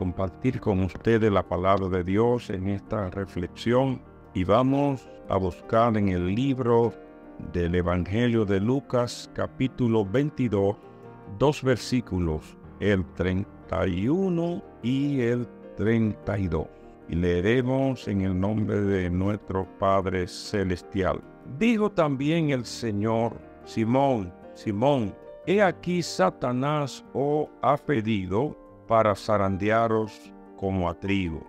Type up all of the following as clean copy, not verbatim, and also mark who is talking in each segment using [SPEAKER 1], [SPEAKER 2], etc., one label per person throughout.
[SPEAKER 1] compartir con ustedes la palabra de Dios en esta reflexión y vamos a buscar en el libro del Evangelio de Lucas, capítulo 22, dos versículos, el 31 y el 32. Y leeremos en el nombre de nuestro Padre Celestial. Dijo también el Señor: Simón, Simón, he aquí Satanás os ha pedido para zarandearos como a trigo.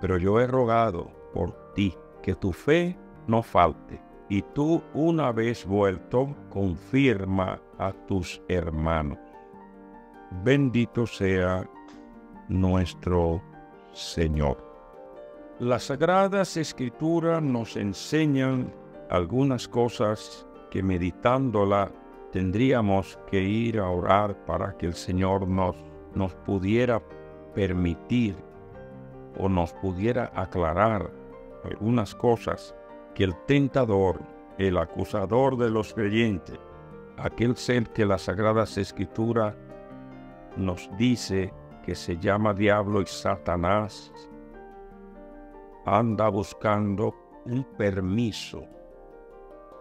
[SPEAKER 1] Pero yo he rogado por ti que tu fe no falte, y tú, una vez vuelto, confirma a tus hermanos. Bendito sea nuestro Señor. Las Sagradas Escrituras nos enseñan algunas cosas que, meditándola, tendríamos que ir a orar para que el Señor nos pudiera permitir o nos pudiera aclarar algunas cosas que el tentador, el acusador de los creyentes, aquel ser que las Sagradas Escrituras nos dice que se llama diablo y Satanás, anda buscando un permiso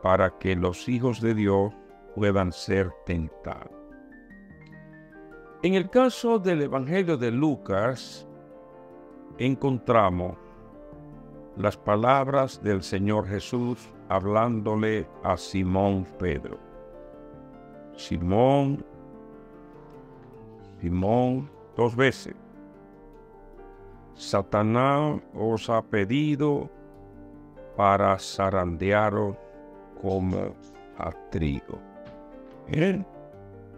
[SPEAKER 1] para que los hijos de Dios puedan ser tentados. En el caso del Evangelio de Lucas, encontramos las palabras del Señor Jesús hablándole a Simón Pedro. Simón, Simón, dos veces. Satanás os ha pedido para zarandearos como a trigo. Miren,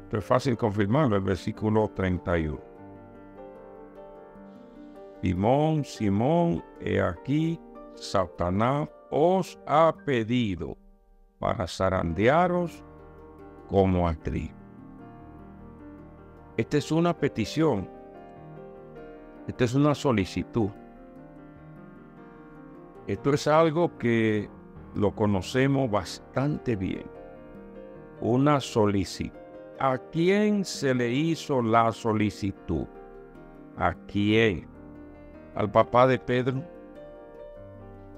[SPEAKER 1] esto es fácil confirmarlo, el versículo 31. Simón, Simón, he aquí, Satanás os ha pedido para zarandearos como a trigo. Esta es una petición. Esta es una solicitud. Esto es algo que lo conocemos bastante bien. Una solicitud. ¿A quién se le hizo la solicitud? ¿A quién? ¿Al papá de Pedro?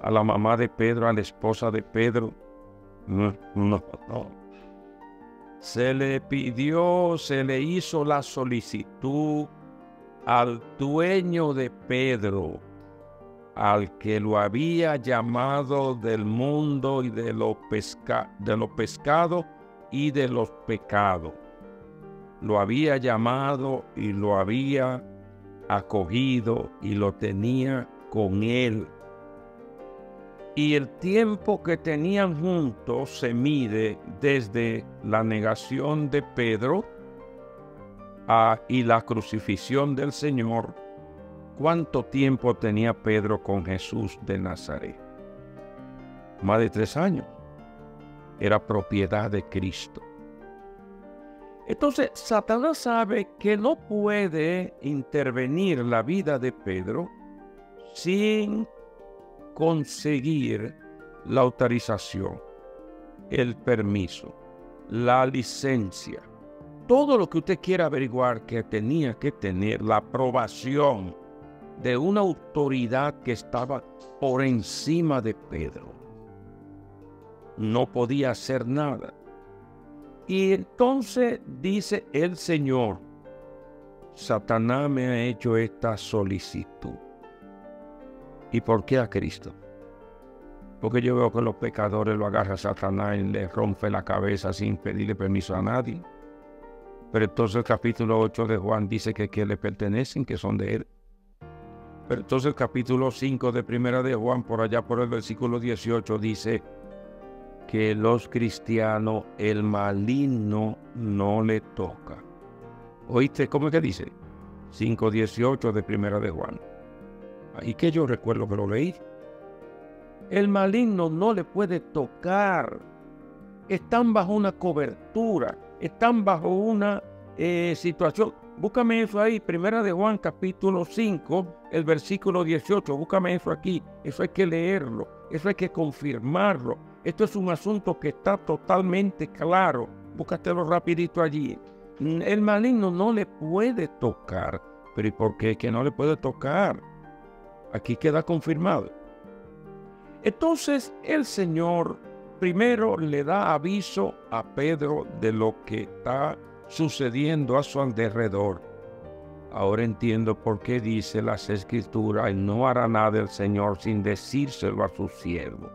[SPEAKER 1] ¿A la mamá de Pedro? ¿A la esposa de Pedro? No. Se le pidió, se le hizo la solicitud al dueño de Pedro, al que lo había llamado del mundo y de los pescados y de los pecados. Lo había llamado y lo había acogido y lo tenía con él. Y el tiempo que tenían juntos se mide desde la negación de Pedro y la crucifixión del Señor. ¿Cuánto tiempo tenía Pedro con Jesús de Nazaret? Más de 3 años. Era propiedad de Cristo. Entonces, Satanás sabe que no puede intervenir la vida de Pedro sin conseguir la autorización, el permiso, la licencia. Todo lo que usted quiera averiguar que tenía que tener la aprobación de una autoridad que estaba por encima de Pedro. No podía hacer nada. Y entonces dice el Señor: Satanás me ha hecho esta solicitud. ¿Y por qué a Cristo? Porque yo veo que los pecadores lo agarra Satanás y le rompe la cabeza sin pedirle permiso a nadie. Pero entonces el capítulo 8 de Juan dice que le pertenecen, que son de él. Pero entonces el capítulo 5 de Primera de Juan, por allá por el versículo 18, dice que los cristianos, el maligno no le toca. ¿Oíste cómo es que dice? 5:18 de Primera de Juan. Ahí que yo recuerdo que lo leí. El maligno no le puede tocar. Están bajo una cobertura. Están bajo una situación. Búscame eso ahí, Primera de Juan, capítulo 5, el versículo 18. Búscame eso aquí. Eso hay que leerlo. Eso hay que confirmarlo. Esto es un asunto que está totalmente claro. Búscatelo rapidito allí. El maligno no le puede tocar. Pero ¿y por qué que no le puede tocar? Aquí queda confirmado. Entonces el Señor primero le da aviso a Pedro de lo que está sucediendo a su alrededor. Ahora entiendo por qué dice las Escrituras: y no hará nada el Señor sin decírselo a su siervo.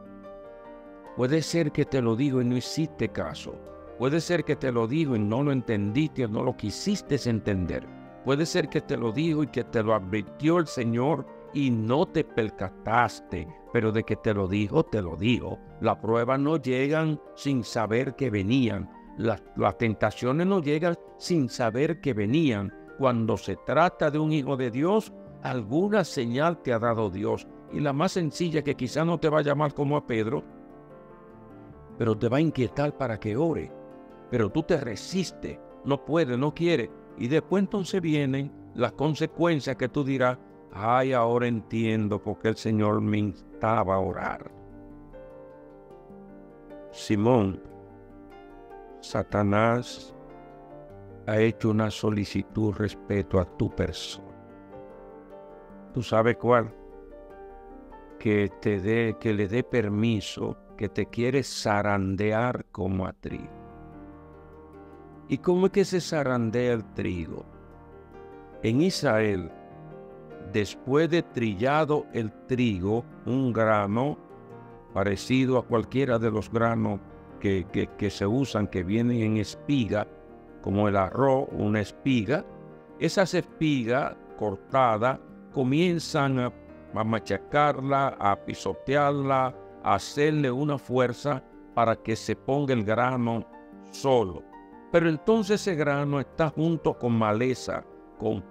[SPEAKER 1] Puede ser que te lo digo y no hiciste caso. Puede ser que te lo digo y no lo entendiste o no lo quisiste entender. Puede ser que te lo digo y que te lo advirtió el Señor y no te percataste. Pero de que te lo dijo, te lo dijo. Las pruebas no llegan sin saber que venían. Las tentaciones no llegan sin saber que venían. Cuando se trata de un hijo de Dios, alguna señal te ha dado Dios. Y la más sencilla, que quizá no te va a llamar como a Pedro, pero te va a inquietar para que ore. Pero tú te resistes, no puedes, no quieres. Y después entonces vienen las consecuencias que tú dirás: ay, ahora entiendo por qué el Señor me instaba a orar. Simón, Satanás ha hecho una solicitud respecto a tu persona. ¿Tú sabes cuál? Que le dé permiso, que te quiere zarandear como a trigo. ¿Y cómo es que se zarandea el trigo? En Israel, después de trillado el trigo, un grano parecido a cualquiera de los granos que se usan, que vienen en espiga, como el arroz, una espiga, esas espigas cortadas comienzan a machacarla, a pisotearla, a hacerle una fuerza para que se ponga el grano solo. Pero entonces ese grano está junto con maleza, con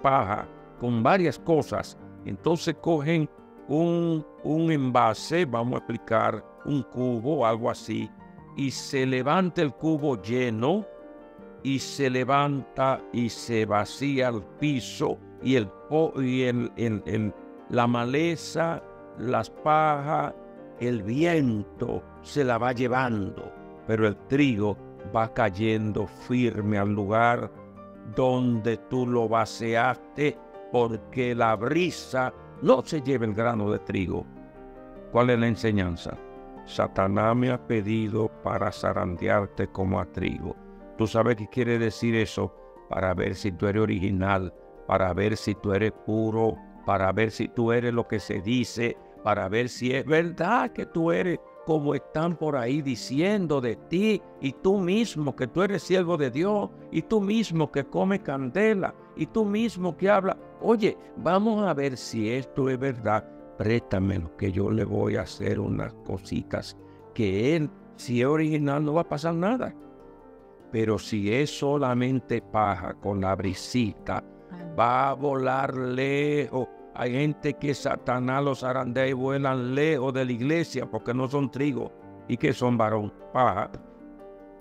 [SPEAKER 1] paja, con varias cosas. Entonces cogen un envase, vamos a explicar, un cubo o algo así, y se levanta el cubo lleno, y se levanta y se vacía al piso, y la maleza, las pajas, el viento se la va llevando, pero el trigo va cayendo firme al lugar donde tú lo vaciaste, porque la brisa no se lleva el grano de trigo. ¿Cuál es la enseñanza? Satanás me ha pedido para zarandearte como a trigo. ¿Tú sabes qué quiere decir eso? Para ver si tú eres original, para ver si tú eres puro, para ver si tú eres lo que se dice, para ver si es verdad que tú eres como están por ahí diciendo de ti, y tú mismo que tú eres siervo de Dios, y tú mismo que come candela, y tú mismo que habla. Oye, vamos a ver si esto es verdad. Préstamelo, que yo le voy a hacer unas cositas que él, si es original, no va a pasar nada. Pero si es solamente paja con la brisita, va a volar lejos. Hay gente que Satanás los zarandea y vuelan lejos de la iglesia porque no son trigo. ¿Y que son, varón? Paja.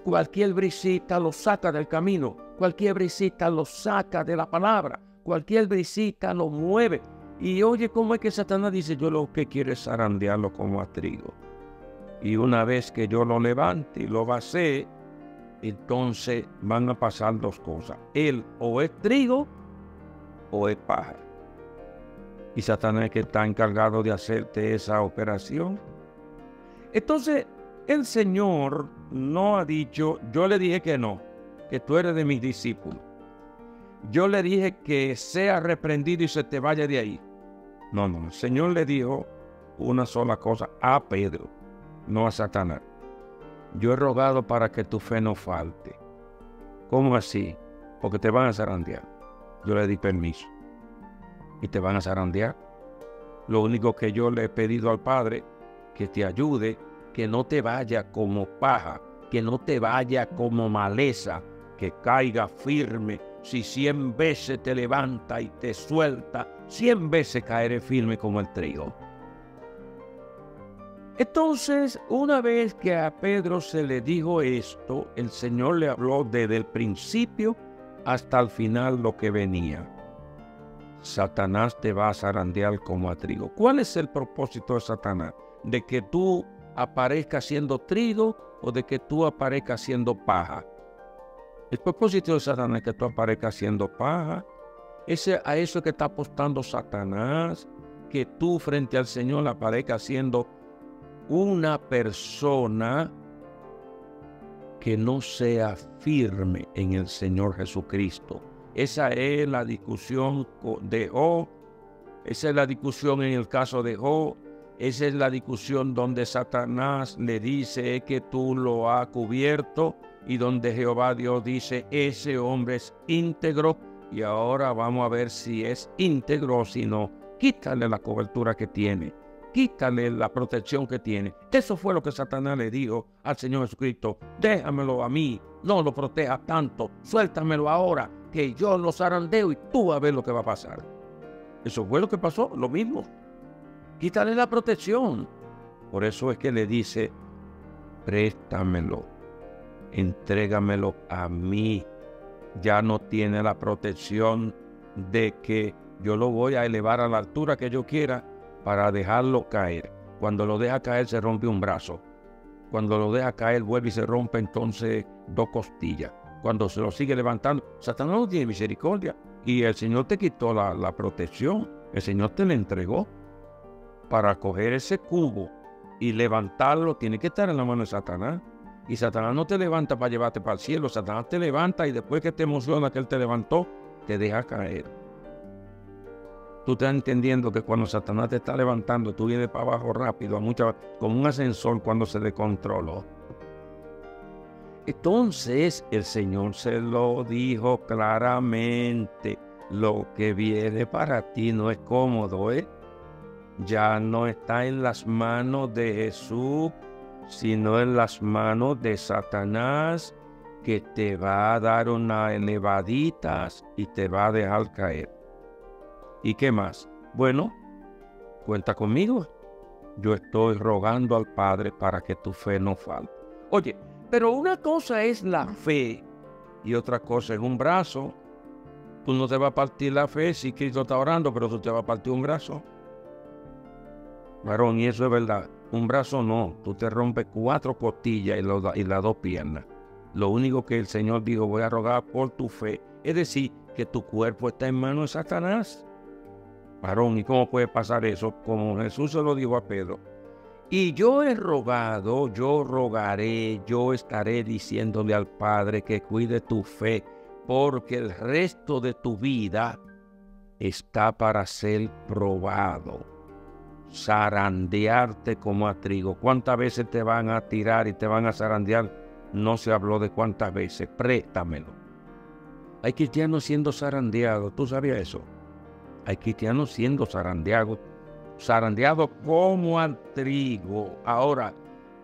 [SPEAKER 1] Cualquier brisita los saca del camino. Cualquier brisita los saca de la palabra. Cualquier brisita los mueve. Y oye, ¿cómo es que Satanás dice? Yo lo que quiero es zarandearlo como a trigo. Y una vez que yo lo levante y lo vacíe, entonces van a pasar dos cosas. Él o es trigo o es paja. Y Satanás es que está encargado de hacerte esa operación. Entonces, el Señor no ha dicho: yo le dije que no, que tú eres de mis discípulos. Yo le dije que sea reprendido y se te vaya de ahí. No, el Señor le dijo una sola cosa a Pedro, no a Satanás. Yo he rogado para que tu fe no falte. ¿Cómo así? Porque te van a zarandear. Yo le di permiso. Y te van a zarandear. Lo único que yo le he pedido al Padre, que te ayude, que no te vaya como paja, que no te vaya como maleza, que caiga firme. Si 100 veces te levanta y te suelta, 100 veces caeré firme como el trigo. Entonces, una vez que a Pedro se le dijo esto, el Señor le habló desde el principio hasta el final lo que venía. Satanás te va a zarandear como a trigo. ¿Cuál es el propósito de Satanás? ¿De que tú aparezcas siendo trigo o de que tú aparezcas siendo paja? El propósito de Satanás es que tú aparezcas siendo paja A eso que está apostando Satanás, que tú frente al Señor aparezcas siendo una persona que no sea firme en el Señor Jesucristo. Esa es la discusión de Job. Esa es la discusión en el caso de Job. Esa es la discusión donde Satanás le dice que tú lo has cubierto y donde Jehová Dios dice ese hombre es íntegro y ahora vamos a ver si es íntegro o si no. Quítale la cobertura que tiene. Quítale la protección que tiene. Eso fue lo que Satanás le dijo al Señor Jesucristo. Déjamelo a mí, no lo protejas tanto. Suéltamelo ahora, que yo lo zarandeo y tú vas a ver lo que va a pasar. Eso fue lo que pasó, lo mismo. Quítale la protección. Por eso es que le dice, préstamelo, entrégamelo a mí. Ya no tiene la protección de que yo lo voy a elevar a la altura que yo quiera para dejarlo caer. Cuando lo deja caer se rompe un brazo. Cuando lo deja caer vuelve y se rompe entonces 2 costillas. Cuando se lo sigue levantando, Satanás no tiene misericordia. Y el Señor te quitó la protección. El Señor te la entregó. Para coger ese cubo y levantarlo, tiene que estar en la mano de Satanás. Y Satanás no te levanta para llevarte para el cielo. Satanás te levanta y después que te emociona que Él te levantó, te deja caer. Tú estás entendiendo que cuando Satanás te está levantando, tú vienes para abajo rápido, como un ascensor cuando se descontroló. Entonces el Señor se lo dijo claramente. Lo que viene para ti no es cómodo, ¿eh? Ya no está en las manos de Jesús, sino en las manos de Satanás, que te va a dar unas elevaditas y te va a dejar caer. ¿Y qué más? Bueno, cuenta conmigo. Yo estoy rogando al Padre para que tu fe no falte. Oye, pero una cosa es la fe y otra cosa es un brazo. Tú no te vas a partir la fe si Cristo está orando, pero tú te vas a partir un brazo. Varón, y eso es verdad. Un brazo no. Tú te rompes 4 costillas y las 2 piernas. Lo único que el Señor dijo, voy a rogar por tu fe. Es decir, que tu cuerpo está en manos de Satanás. Varón, ¿y cómo puede pasar eso? Como Jesús se lo dijo a Pedro. Y yo he rogado, yo rogaré, yo estaré diciéndole al Padre que cuide tu fe, porque el resto de tu vida está para ser probado. Zarandearte como a trigo. ¿Cuántas veces te van a tirar y te van a zarandear? No se habló de cuántas veces. Préstamelo. Hay cristianos siendo zarandeados. ¿Tú sabías eso? Hay cristianos siendo zarandeados como al trigo. Ahora,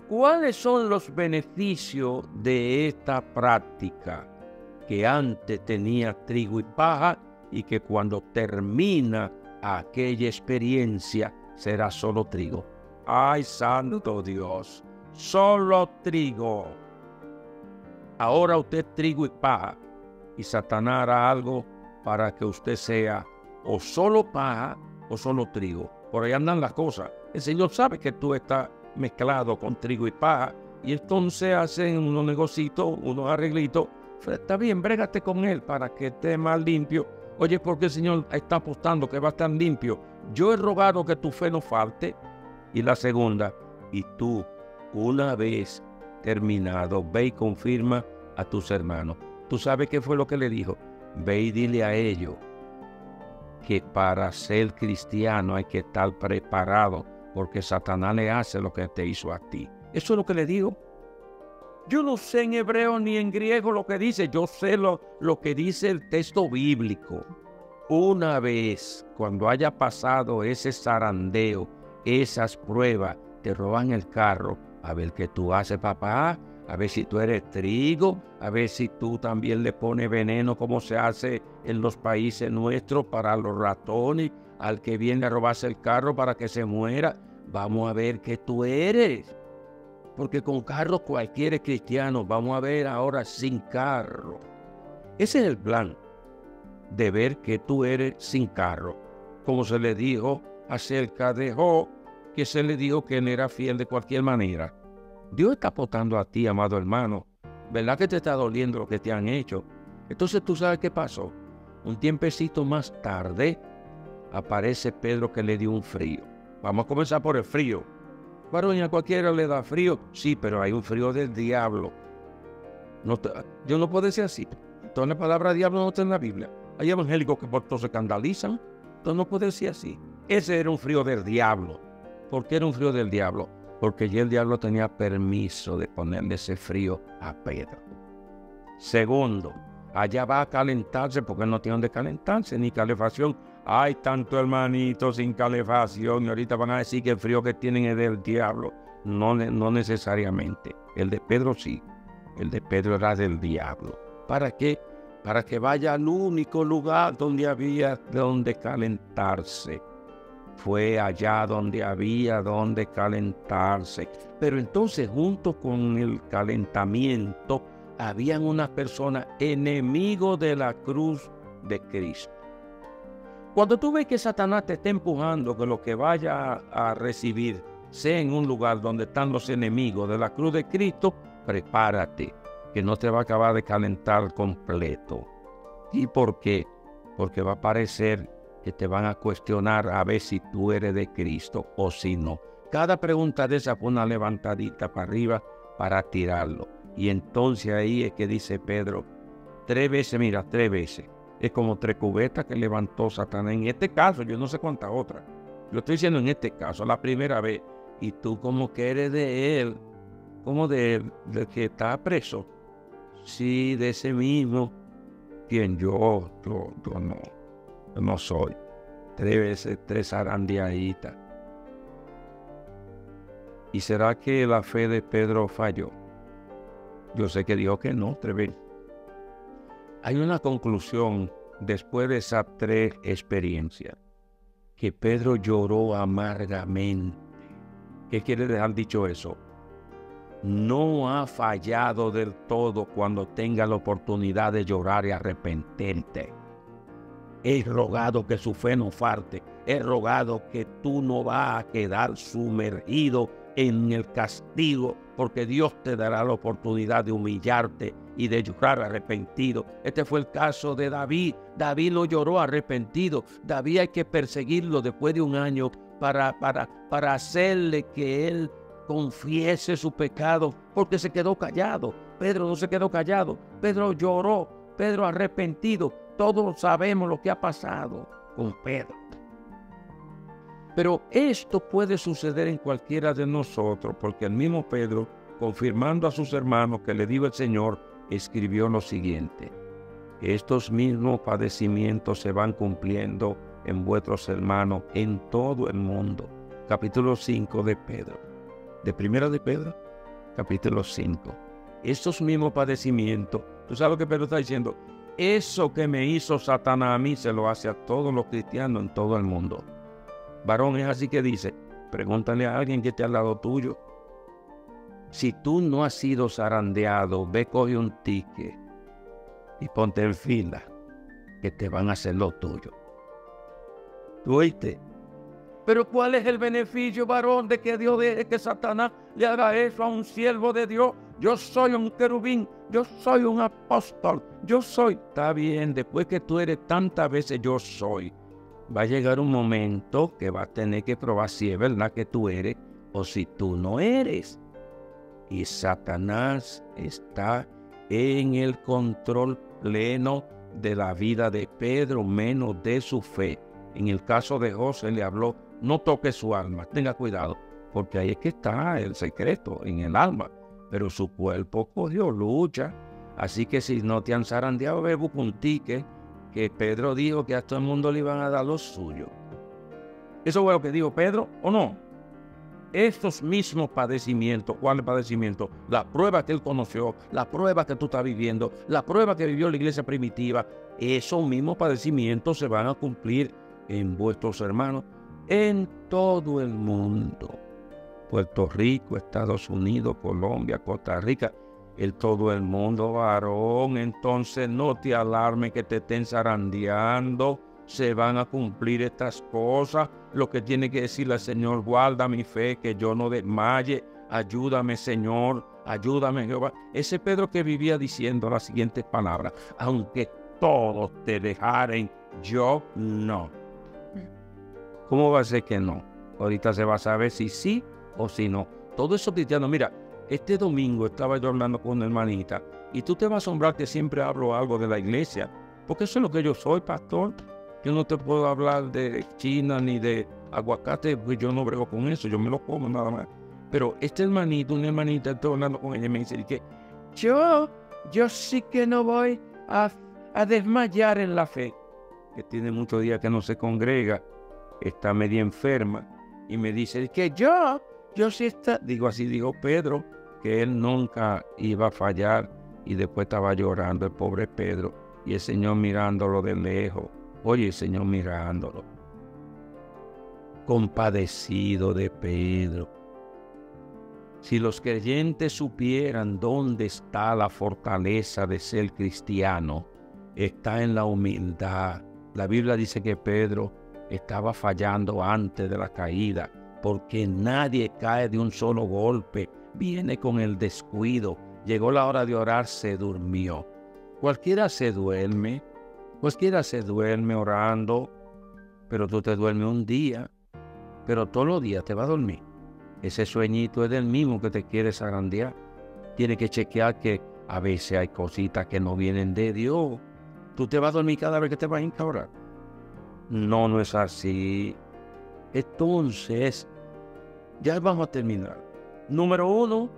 [SPEAKER 1] ¿cuáles son los beneficios de esta práctica? Que antes tenía trigo y paja y que cuando termina aquella experiencia será solo trigo. ¡Ay, santo Dios! Solo trigo. Ahora usted es trigo y paja. Y Satanás hará algo para que usted sea o solo paja o solo trigo. Por ahí andan las cosas. El Señor sabe que tú estás mezclado con trigo y paja. Y entonces hacen unos negocitos, unos arreglitos. Está bien, brégate con él para que esté más limpio. Oye, porque el Señor está apostando que va a estar limpio. Yo he rogado que tu fe no falte. Y la segunda, y tú, una vez terminado, ve y confirma a tus hermanos. ¿Tú sabes qué fue lo que le dijo? Ve y dile a ellos que para ser cristiano hay que estar preparado, porque Satanás le hace lo que te hizo a ti. Eso es lo que le digo. Yo no sé en hebreo ni en griego lo que dice, yo sé lo que dice el texto bíblico. Una vez, cuando haya pasado ese zarandeo, esas pruebas, te roban el carro, a ver qué tú haces, papá, a ver si tú eres trigo, a ver si tú también le pones veneno como se hace en los países nuestros para los ratones, al que viene a robarse el carro para que se muera. Vamos a ver qué tú eres. Porque con carro cualquiera es cristiano. Vamos a ver ahora sin carro. Ese es el plan, de ver que tú eres sin carro. Como se le dijo acerca de Job, que se le dijo que él era fiel de cualquier manera. Dios está apostando a ti, amado hermano. ¿Verdad que te está doliendo lo que te han hecho? Entonces tú sabes qué pasó. Un tiempecito más tarde, aparece Pedro que le dio un frío. Vamos a comenzar por el frío. Varón, a cualquiera le da frío. Sí, pero hay un frío del diablo. Dios no puede decir así. Entonces la palabra diablo no está en la Biblia. Hay evangélicos que por todo se escandalizan. Entonces no puede decir así. Ese era un frío del diablo. ¿Por qué era un frío del diablo? Porque ya el diablo tenía permiso de ponerle ese frío a Pedro. Segundo, allá va a calentarse porque no tiene donde calentarse ni calefacción. Hay tanto hermanito sin calefacción y ahorita van a decir que el frío que tienen es del diablo. No necesariamente. El de Pedro sí. El de Pedro era del diablo. ¿Para qué? Para que vaya al único lugar donde había donde calentarse. Fue allá donde había donde calentarse. Pero entonces, junto con el calentamiento, habían unas personas enemigos de la cruz de Cristo. Cuando tú ves que Satanás te está empujando, que lo que vaya a recibir sea en un lugar donde están los enemigos de la cruz de Cristo, prepárate, que no te va a acabar de calentar completo. ¿Y por qué? Porque va a parecer que te van a cuestionar a ver si tú eres de Cristo o si no. Cada pregunta de esa fue una levantadita para arriba para tirarlo. Y entonces ahí es que dice Pedro, 3 veces, mira, 3 veces. Es como 3 cubetas que levantó Satanás. En este caso, yo no sé cuántas otras. Yo estoy diciendo en este caso, la primera vez. Y tú como que eres de él, como de él, del que está preso. Sí, de ese mismo. Quien yo no soy. 3 veces, 3 zarandeaditas. ¿Y será que la fe de Pedro falló? Yo sé que dijo que no, 3 veces. Hay una conclusión después de esas 3 experiencias, que Pedro lloró amargamente. ¿Qué quiere dejar dicho eso? No ha fallado del todo cuando tenga la oportunidad de llorar y arrepentirte. He rogado que su fe no falte. He rogado que tú no vas a quedar sumergido en el castigo, porque Dios te dará la oportunidad de humillarte y de llorar arrepentido. Este fue el caso de David. David lo lloró arrepentido. David hay que perseguirlo después de un año para hacerle que él confiese su pecado, porque se quedó callado. Pedro no se quedó callado. Pedro lloró. Pedro arrepentido. Todos sabemos lo que ha pasado con Pedro. Pero esto puede suceder en cualquiera de nosotros, porque el mismo Pedro, confirmando a sus hermanos que le dijo el Señor, escribió lo siguiente: estos mismos padecimientos se van cumpliendo en vuestros hermanos en todo el mundo. Capítulo 5 de Pedro. De primera de Pedro, capítulo 5. Estos mismos padecimientos, ¿tú sabes lo que Pedro está diciendo? Eso que me hizo Satanás a mí se lo hace a todos los cristianos en todo el mundo. Varón, es así que dice, pregúntale a alguien que esté al lado tuyo. Si tú no has sido zarandeado, ve, coge un ticket y ponte en fila, que te van a hacer lo tuyo. ¿Tú oíste? Pero ¿cuál es el beneficio, varón, de que Dios deje que Satanás le haga eso a un siervo de Dios? Yo soy un querubín, yo soy un apóstol, yo soy. Está bien, después que tú eres tantas veces yo soy, va a llegar un momento que vas a tener que probar si es verdad que tú eres o si tú no eres. Y Satanás está en el control pleno de la vida de Pedro, menos de su fe. En el caso de José le habló, no toque su alma, tenga cuidado, porque ahí es que está el secreto, en el alma. Pero su cuerpo cogió lucha. Así que si no te han zarandeado, ve, busca un ticket, que Pedro dijo que a todo el mundo le iban a dar lo suyo. ¿Eso fue lo que dijo Pedro o no? Estos mismos padecimientos, ¿cuáles padecimientos? La prueba que él conoció, la prueba que tú estás viviendo, la prueba que vivió la iglesia primitiva, esos mismos padecimientos se van a cumplir en vuestros hermanos en todo el mundo. Puerto Rico, Estados Unidos, Colombia, Costa Rica, en todo el mundo, varón. Entonces no te alarmes que te estén zarandeando. Se van a cumplir estas cosas. Lo que tiene que decirle al Señor: guarda mi fe, que yo no desmaye. Ayúdame, Señor. Ayúdame, Jehová. Ese Pedro que vivía diciendo las siguientes palabras: aunque todos te dejaren, yo no. ¿Cómo va a ser que no? Ahorita se va a saber si sí o si no. Todo eso cristiano, mira, este domingo estaba yo hablando con una hermanita y tú te vas a asombrar que siempre hablo algo de la iglesia, porque eso es lo que yo soy, pastor. Yo no te puedo hablar de China ni de aguacate, porque yo no brego con eso, yo me lo como nada más. Pero este hermanito, una hermanita, estoy hablando con ella y me dice que yo sí que no voy a desmayar en la fe, que tiene muchos días que no se congrega, está media enferma, y me dice que yo sí está, digo así, dijo Pedro, que él nunca iba a fallar, y después estaba llorando el pobre Pedro, y el Señor mirándolo de lejos, oye, el Señor mirándolo, compadecido de Pedro. Si los creyentes supieran dónde está la fortaleza de ser cristiano, está en la humildad. La Biblia dice que Pedro estaba fallando antes de la caída, porque nadie cae de un solo golpe, viene con el descuido. Llegó la hora de orar, se durmió. Cualquiera se duerme orando, pero tú te duermes un día, pero todos los días te vas a dormir. Ese sueñito es del mismo que te quiere zarandear. Tienes que chequear que a veces hay cositas que no vienen de Dios. ¿Tú te vas a dormir cada vez que te vas a instaurar? No, no es así. Entonces, ya vamos a terminar. Número 1,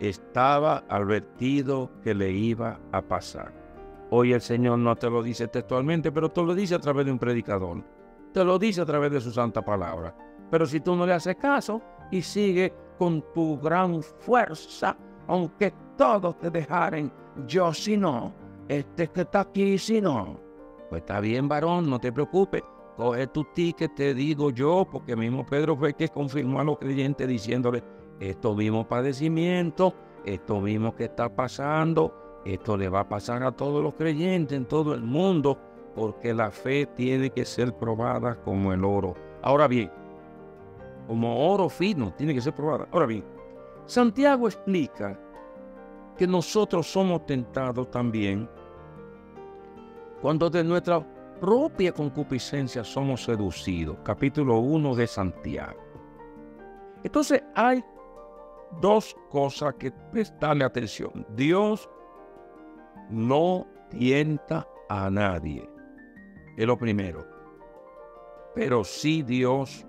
[SPEAKER 1] estaba advertido que le iba a pasar. Hoy el Señor no te lo dice textualmente, pero te lo dice a través de un predicador. Te lo dice a través de su santa palabra. Pero si tú no le haces caso y sigue con tu gran fuerza, aunque todos te dejaren, yo si no, este que está aquí si no, pues está bien, varón, no te preocupes, coge tu ticket, te digo yo, porque mismo Pedro fue el que confirmó a los creyentes diciéndole, esto mismo padecimiento, esto mismo que está pasando, esto le va a pasar a todos los creyentes en todo el mundo, porque la fe tiene que ser probada como el oro. Ahora bien, como oro fino, tiene que ser probada. Ahora bien, Santiago explica que nosotros somos tentados también cuando de nuestra propia concupiscencia somos seducidos. Capítulo 1 de Santiago. Entonces hay dos cosas que prestarle atención. Dios no tienta a nadie. Es lo primero. Pero sí Dios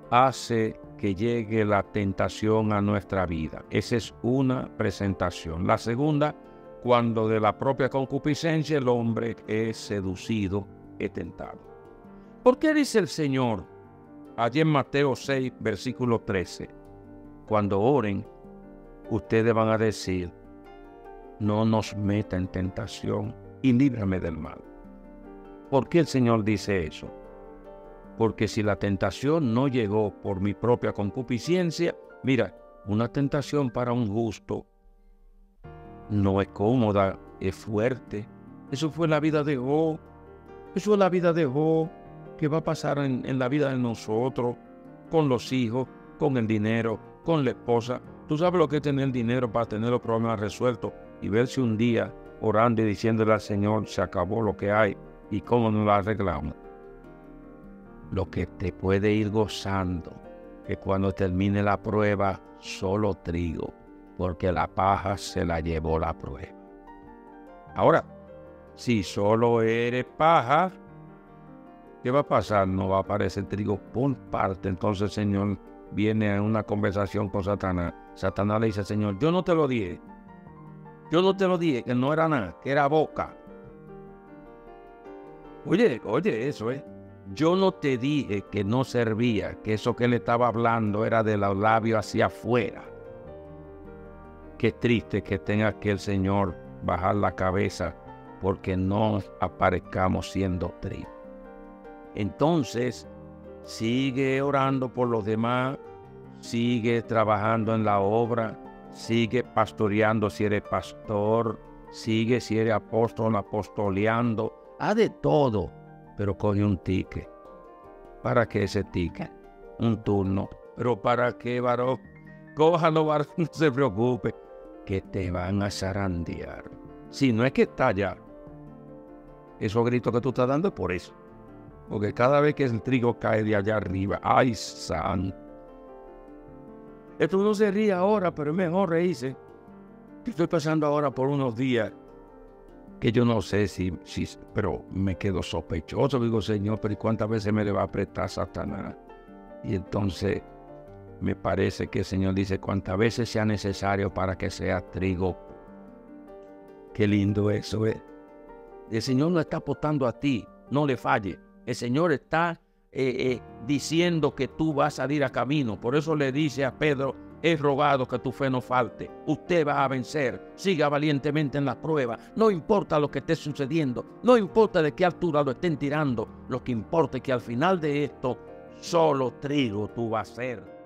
[SPEAKER 1] hace que llegue la tentación a nuestra vida. Esa es una presentación. La segunda, cuando de la propia concupiscencia el hombre es seducido, es tentado. ¿Por qué dice el Señor allí en Mateo 6, versículo 13? Cuando oren, ustedes van a decir, no nos meta en tentación y líbrame del mal. ¿Por qué el Señor dice eso? Porque si la tentación no llegó por mi propia concupiscencia, mira, una tentación para un justo no es cómoda, es fuerte. Eso fue la vida de Job. Eso es la vida de Job, que va a pasar en la vida de nosotros, con los hijos, con el dinero, con la esposa. Tú sabes lo que es tener dinero para tener los problemas resueltos y verse un día orando y diciéndole al Señor, se acabó lo que hay y cómo nos lo arreglamos. Lo que te puede ir gozando, que cuando termine la prueba, solo trigo, porque la paja se la llevó la prueba. Ahora, si solo eres paja, ¿qué va a pasar? No va a aparecer trigo por parte. Entonces el Señor viene a una conversación con Satanás. Satanás le dice al Señor, yo no te lo dije. Yo no te lo dije, que no era nada, que era boca. Oye, eso es. Yo no te dije que no servía, que eso que él estaba hablando era de los labios hacia afuera. Qué triste que tenga que el Señor bajar la cabeza porque no aparezcamos siendo trigo. Entonces, sigue orando por los demás, sigue trabajando en la obra, sigue pastoreando si eres pastor, sigue si eres apóstol, apostoleando, haz de todo. Pero coge un ticket. ¿Para qué ese ticket? Un turno. ¿Pero para qué, varón? Cójalo, varón, no se preocupe, que te van a zarandear. Si no es que está allá, esos gritos que tú estás dando es por eso. Porque cada vez que el trigo cae de allá arriba, ¡ay, santo! Esto uno se ríe ahora, pero es mejor reírse. Estoy pasando ahora por unos días que yo no sé pero me quedo sospechoso. Digo, Señor, pero ¿y cuántas veces me le va a apretar Satanás? Y entonces me parece que el Señor dice, cuántas veces sea necesario para que sea trigo. Qué lindo eso es. El Señor no está apostando a ti, no le falle. El Señor está diciendo que tú vas a salir a camino. Por eso le dice a Pedro, he rogado que tu fe no falte. Usted va a vencer. Siga valientemente en la prueba. No importa lo que esté sucediendo. No importa de qué altura lo estén tirando. Lo que importa es que al final de esto, solo trigo tú vas a ser.